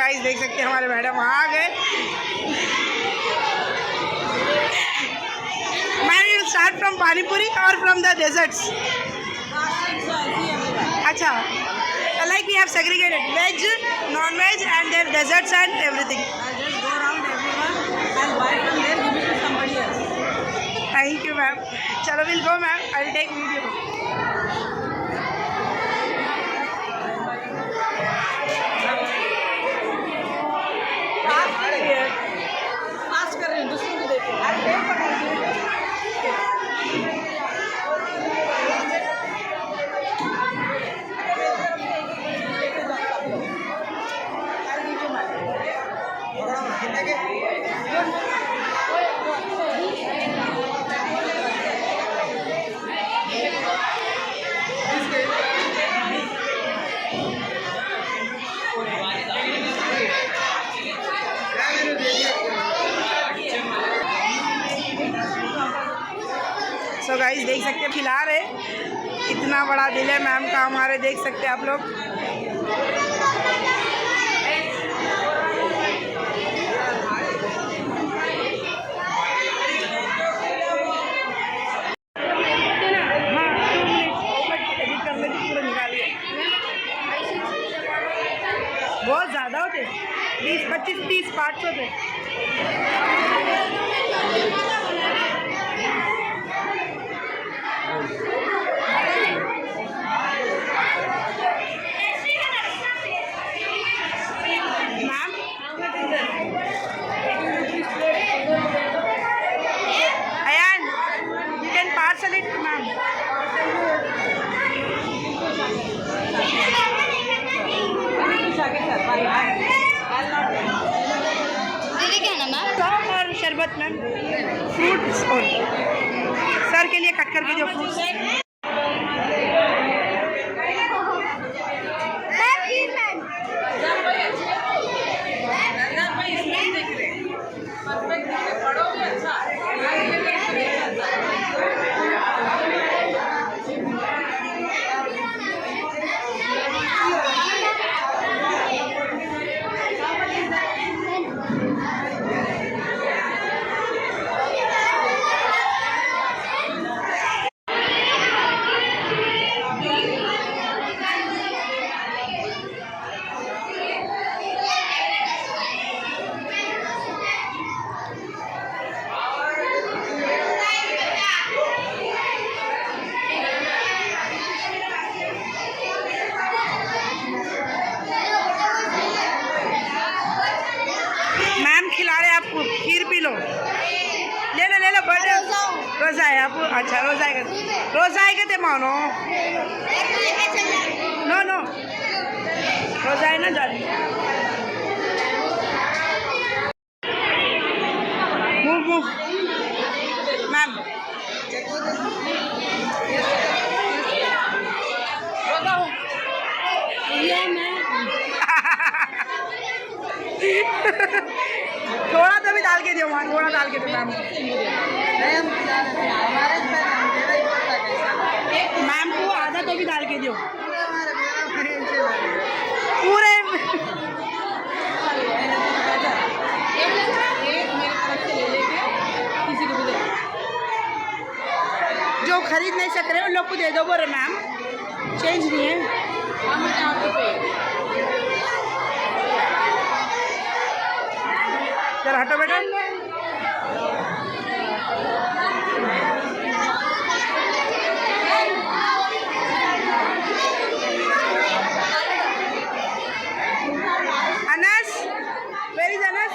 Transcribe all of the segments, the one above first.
Guys देख सकते हैं हमारे मैडम आ गए। Ma'am you start from panipuri और फ्रॉम द डेजर्ट्स? अच्छा, like we have segregated veg, non-veg and their desserts and everything. I'll just go around everyone and buy from there, give it to somebody else. Thank you ma'am. Chalo, we'll go ma'am. I'll take video. Ask कर रही हूँ दूसरों को देखो। So guys देख सकते हैं खिला रहे, इतना बड़ा दिल है मैम का हमारे, देख सकते हैं आप लोग। बहुत ज़्यादा होते, 20, 25, 30, 500 होते। और शरबत मैम, फ्रूट्स और सर के लिए कट करके जो फ्रूट्स। खिला रहे आपको, खीर पी लो, ले लो बर्थडे रोज़ा है आपको। अच्छा रोज़ा है ते मानो नो रोज़ा है ना जानी। Move ma'am. थोड़ा तो भी डाल के दो, थोड़ा डाल के दो मैम। मैम को आधा तो भी डाल के दो पूरे। जो खरीद नहीं सक रहे उन लोग को दे दो, बोले मैम चेंज नहीं है। जरा हटो बेटा। Anas, where is Anas?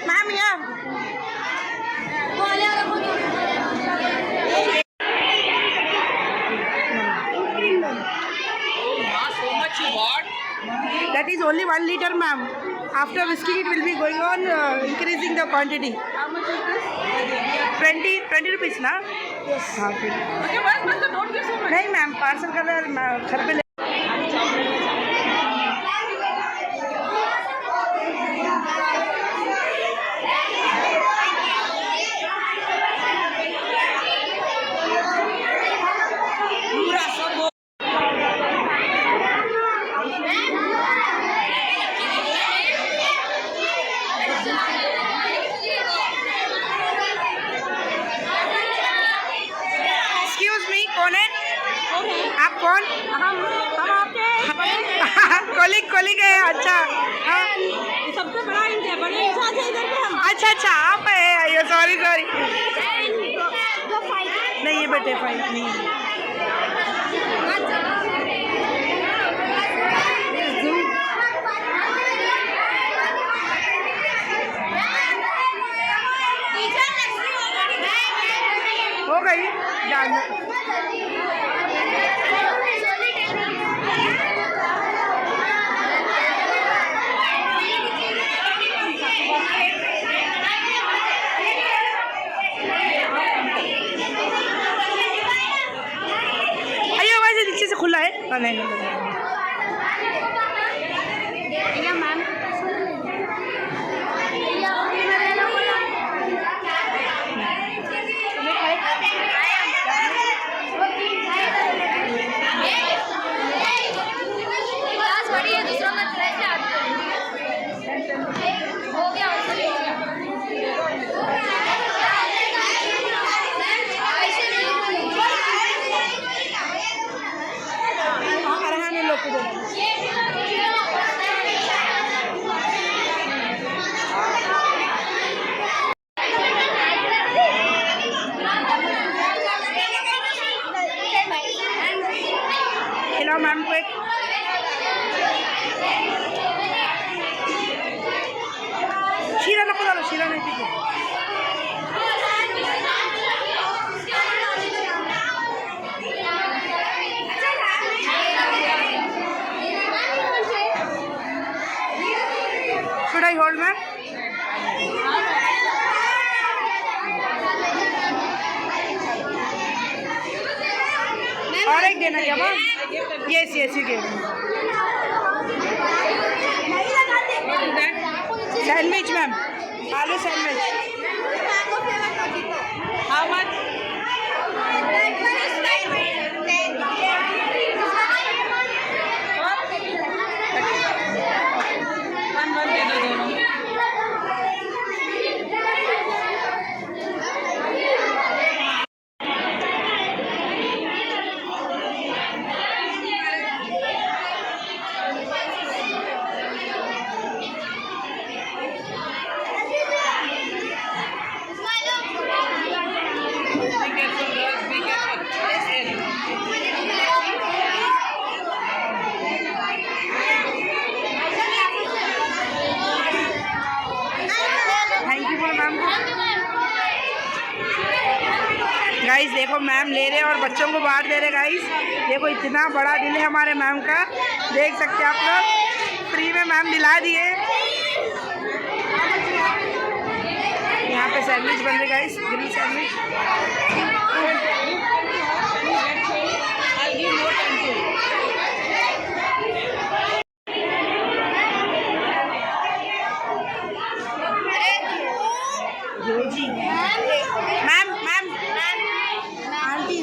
Ma'am या that is only 1 liter, ma'am. After whisking, it will be going on increasing the quantity. How much is this? 20 rupees ना? Yes. हाँ 20. Okay, बस don't give so much. नहीं मैम पार्सल कर रहे हैं घर पे ले. Excuse me, कौन है? आप कौन? हम आपके कोलिग है. अच्छा हाँ. सबसे बड़ा बड़े इंसान है इधर पे हम. अच्छा आप है. सॉरी नहीं ये बेटे फाइट नहीं. हो गई जान. अयो वैसे नीचे से खुला है. नहीं खिलाओ मैम को एक. शीरा नको झालं. शीरा नाही पिते. Should I hold ma'am? और एक देना क्या ma'am? Yes you give. Sandwich ma'am. आलू सैंडविच. How much? One दे दो दोनों. थैंक यू बोलो मैम. गाइस देखो मैम ले रहे और बच्चों को बांट दे रहे. गाइस देखो इतना बड़ा दिल है हमारे मैम का. देख सकते हैं आप लोग. फ्री में मैम दिला दिए. यहाँ पे सैंडविच बन रहे guys. Grill sandwich. I'll give more time to you. Ma'am aunty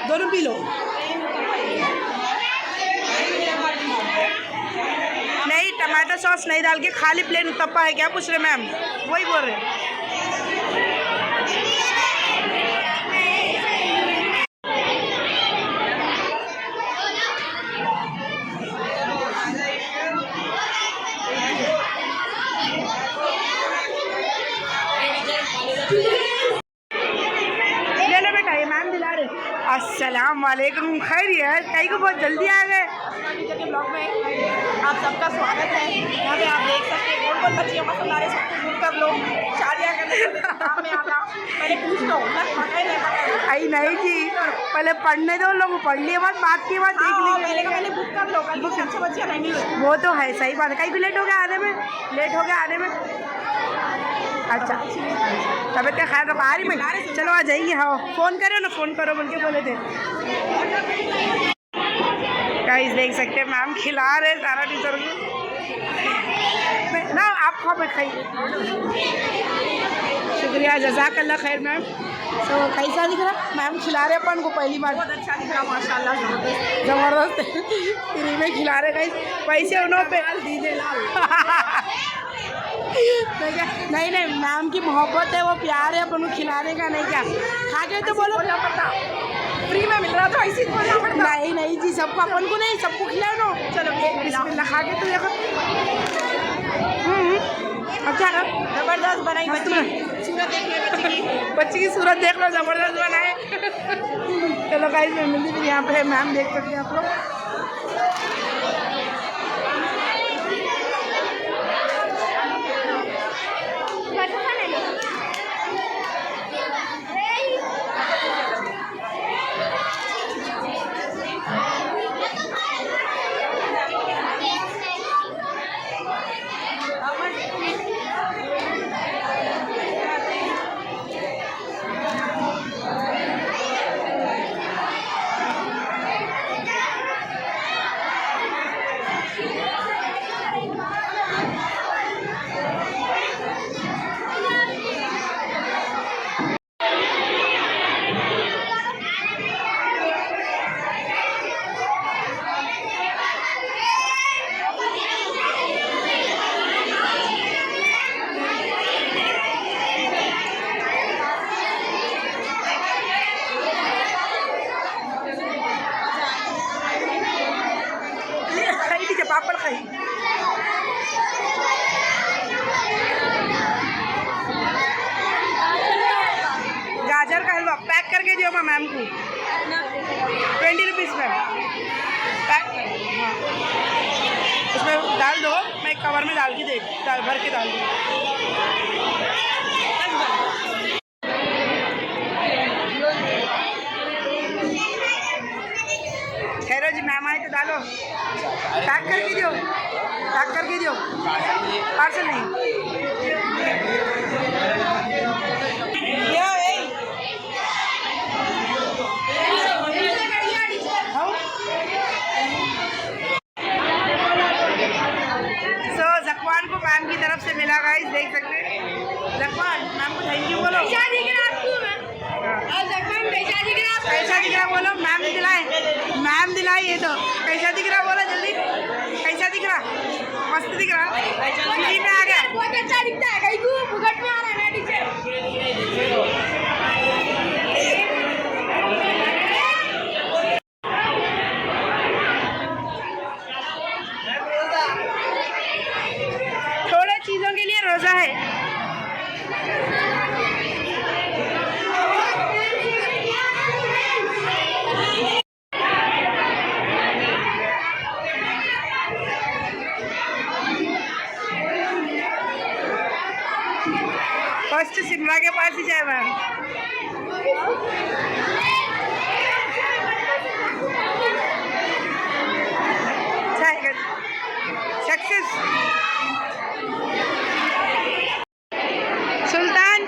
दोनों पी लो। नहीं, टमाटो सॉस नहीं डाल के खाली प्लेन उत्तप्पा है क्या पूछ रहे मैम? वही बोल रहे। ले लो बेटा, ये मैम दिला रहे। अस्सलाम वालेकुम, खैरियत? कहीं को बहुत जल्दी आ गए। के ब्लॉग में आप सबका स्वागत है। यहाँ पे आप देख सकते हैं कौन कौन बच्चियाँ पसंद आ रहे हैं, सबको बुक कर लो। शादियाँ करने के काम में आना, पहले पूछ लो बस आई नहीं जी, पहले पढ़ने दो, लोग पढ़ लिए बात की बात देख लीजिए। पहले बुक कर लो, कल कुछ अच्छी बच्चियाँ रहेंगी। वो तो है, सही बात है। कहीं भी लेट हो गया आने में, लेट हो गया आने में। अच्छा, तबियत का ख्याल रखो। आ रही मैं, चलो आ जाएंगे। हाँ, फ़ोन करो ना, फ़ोन करो बोल के बोले थे। गाइस देख सकते हैं मैम खिला रहे सारा टीचर को ना। आप खाओ, मैं खाइए। शुक्रिया, जज़ाकल्लाह खैर मैम। तो कैसा दिख रहा? मैम खिला रहे अपन को पहली बार। बहुत अच्छा दिख रहा माशाल्लाह, ज़बरदस्त फ्री में खिला रहे गाइस। पैसे उन्होंने पे दीजिए नहीं नहीं, मैम की मोहब्बत है, वो प्यार है अपन को खिलाने का। नहीं क्या खा के तो बोलो पड़ता, फ्री में मिल रहा तो ऐसे बोलना पड़ता। नहीं नहीं जी, सबको अपन को नहीं, सबको खिलाओ ना। चलो बिस्मिल्लाह, खा के तो देखो। अच्छा जबरदस्त बनाई बच्ची, सूरत देख लो बच्ची की, बच्ची की सूरत देख लो, जबरदस्त बनाए। चलो गाइस, मैं मिली फिर यहाँ पे मैम देख सकते हैं आप लोग। पापड़ खाई। गाजर का हलवा पैक करके दियो मैम को, 20 रुपीज़ में पैक। हाँ, उसमें डाल दो, मैं कवर में डाल के भर के डाल दूँ। खैरो जी, मैम आए तो डालो, पैक करके दियो, पैक करके दियो। पार्सल नहीं जकवान को मैम की तरफ से मिला गाइस, देख सकते हैं। जकवान मैम को थैंक यू बोलो। कैसा दिख रहा बोलो, मैम दिलाए, मैम दिलाए। ये तो कैसा दिख रहा बोलो जल्दी, कैसा दिख रहा? मस्त दिख रहा, फ्री में आ गया। बहुत अच्छा दिखता है, कहीं को फुकट में आ रहा है टीचर। थोड़े चीज़ों के लिए रोज़ा है। सिमरा के पास ही जाए मैम। सक्सेस सुल्तान।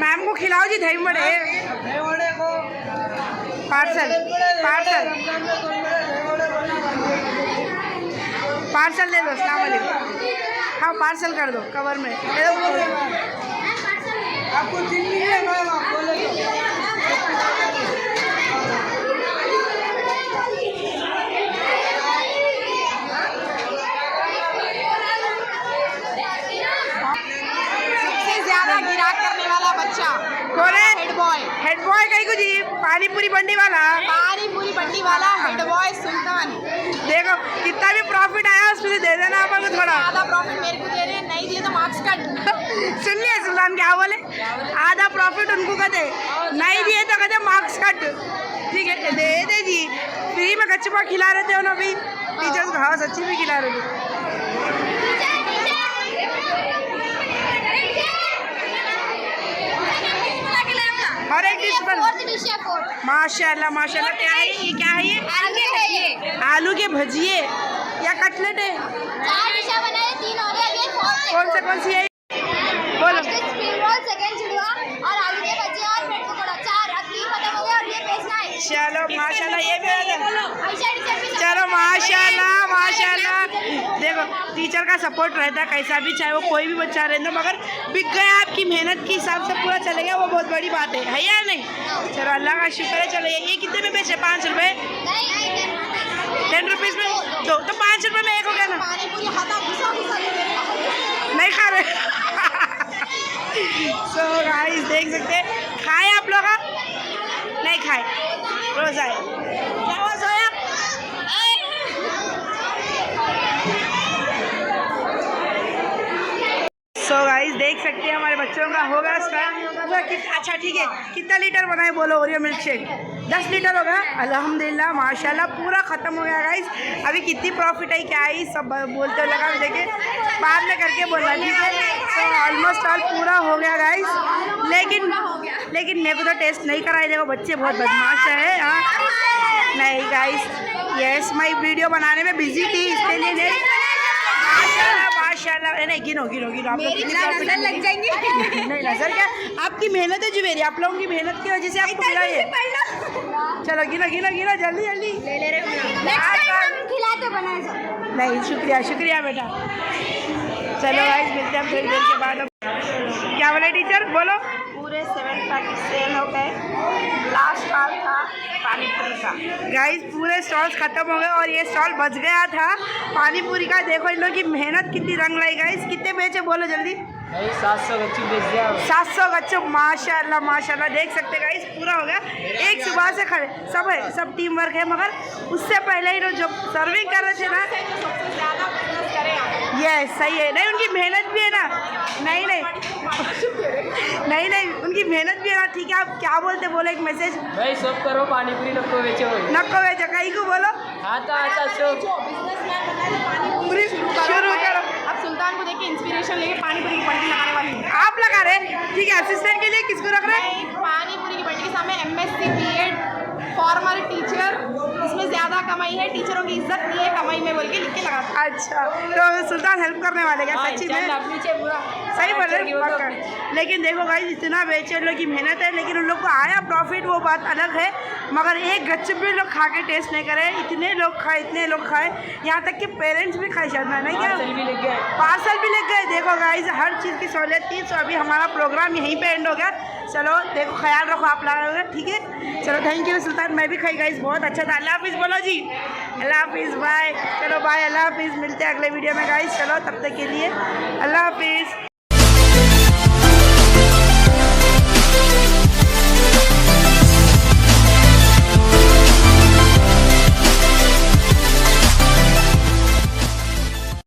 मैम को खिलाओ जी दही बड़े। पार्सल पार्सल पार्सल ले लो। अस्सलाम वालेकुम। हाँ पार्सल कर दो कवर में। आपको दिल्ली है मैम, आप बोले कौन है? Head boy. हेड बॉय कहीं को जी पानी पूरी बंडी वाला। पानी पूरी बंडी वाला हेड बॉय सुल्तान। देखो कितना भी प्रॉफिट आया उसमें से दे देना अपन को थोड़ा। आधा प्रॉफिट मेरे को दे रहे हैं, नहीं दिए तो मार्क्स कट। सुनिए सुल्तान क्या बोले, आधा प्रॉफिट उनको कर दे, नहीं दिए तो कहते मार्क्स कट। ठीक है दे दे जी, फ्री में कच्चपा खिला रहे थे ना अभी टीचर्स को। हाँ सच्ची में खिला रहे थे। और एक डिश बन माशाल्लाह माशाल्लाह। क्या है ये, क्या है ये? आलू के भजिए या कटलेट है? कौन सी है बोलो। चलो माशाल्लाह ये भी चलो माशाल्लाह माशाल्लाह। देखो टीचर का सपोर्ट रहता है कैसा भी, चाहे वो कोई भी बच्चा रहता, मगर बिक गया आपकी मेहनत के हिसाब से पूरा चलेगा, वो बहुत बड़ी बात है या नहीं? चलो अल्लाह का शुक्र है। चलो ये कितने में बेचे? 5 रुपये। 10 रुपीज़ में दो तो 5 रुपये में एक हो गया ना। नहीं खा रहे। सो गाइस देख सकते हैं, खाए आप लोग? नहीं खाए, रोज़ा है। क्या हुआ सोया? सो गाइस देख सकते हैं हमारे बच्चों का होगा अच्छा ठीक है। कितना लीटर बनाए बोलो ओरियो मिल्क शेक? 10 लीटर होगा अल्हम्दुलिल्लाह माशाल्लाह। पूरा ख़त्म हो गया गाइस। अभी कितनी प्रॉफिट आई क्या आई सब बोलते लगा, देखे बाद में करके बोलना ठीक है। तो ऑलमोस्ट ऑल पूरा हो गया गाइस, लेकिन मेरे को तो टेस्ट नहीं कराई। देखो बच्चे बहुत बदमाश है। हाँ नहीं गाइस, यस मैं वीडियो बनाने में बिजी थी इसके लिए नहीं। माशाल्लाह नहीं गिनो गिनो गिनो आप लोग कितनी नजर लग जाएंगे। नहीं नजर क्या, आपकी मेहनत है जुबेरी, आप लोगों की मेहनत की वजह से आपको मिला ये। चलो गिनो गिनो गिनो जल्दी जल्दी ले रहे खिलाते बनाए सब। नहीं शुक्रिया शुक्रिया बेटा। चलो गाइस मिलते हैं थोड़ी देर के बाद। क्या बोले टीचर बोलो? पूरे 7 पैकेट सेल हो गए। लास्ट स्टॉल था पानी पूरी का। गाइस पूरे स्टॉल्स खत्म हो गए और ये स्टॉल बच गया था पानी पूरी का। देखो इन लोगों की मेहनत कितनी रंग लाई। गाइस कितने बेचे बोलो जल्दी? 700 गच्चू बेच दिया। 700 गच्चू माशाल्लाह माशाल्लाह। देख सकते गाइस पूरा हो गया। एक सुबह से खड़े सब है, सब टीम वर्क है, मगर उससे पहले ही लोग जो सर्विंग कर रहे थे ना, ये सही है। नहीं उनकी मेहनत भी है ना। नहीं नहीं नहीं नहीं उनकी मेहनत भी है ना। ठीक है आप क्या बोलते बोलो एक मैसेज भाई सब करो पानी पूरी नको बेचो। नको बेचो कहीं को बोलो। आता सब पूरी शुरू करो। अब सुल्तान को देखिए इंस्पिरेशन लेके पानी पूरी की बंडी लगाने वाली हूँ। आप लगा रहे ठीक है। असिस्टेंट के लिए किसको रख रहे हैं? पानी पूरी की बंडी के सामने MSc BEd फॉर्मर टीचर, इसमें ज़्यादा कमाई है, टीचरों की इज्जत नहीं है कमाई में बोल के लिख के लगाता। अच्छा तो सुल्तान हेल्प करने वाले क्या सच्ची में? सही बोल रहे। लेकिन देखो भाई इतना बेचे लोग की मेहनत है, लेकिन उन लोग को आया प्रॉफिट वो बात अलग है, मगर एक गच्चू भी लोग खा के टेस्ट नहीं करे। इतने लोग खाए, यहाँ तक कि पेरेंट्स भी खाए शायद नहीं क्या पार्सल भी लग गए। देखो गाइस हर चीज़ की सहूलियत थी। तो अभी हमारा प्रोग्राम यहीं पे एंड हो गया। चलो देखो ख्याल रखो आप लोग ठीक है। चलो थैंक यू सुल्तान। साथ मैं भी खाई गाइस, बहुत अच्छा था। अल्लाह हाफिज़ बोलो जी, अल्लाह हाफिज़, बाय। चलो बाय, अल्लाह हाफिज़, मिलते हैं अगले वीडियो में गाइस। चलो तब तक के लिए अल्लाह हाफिज़।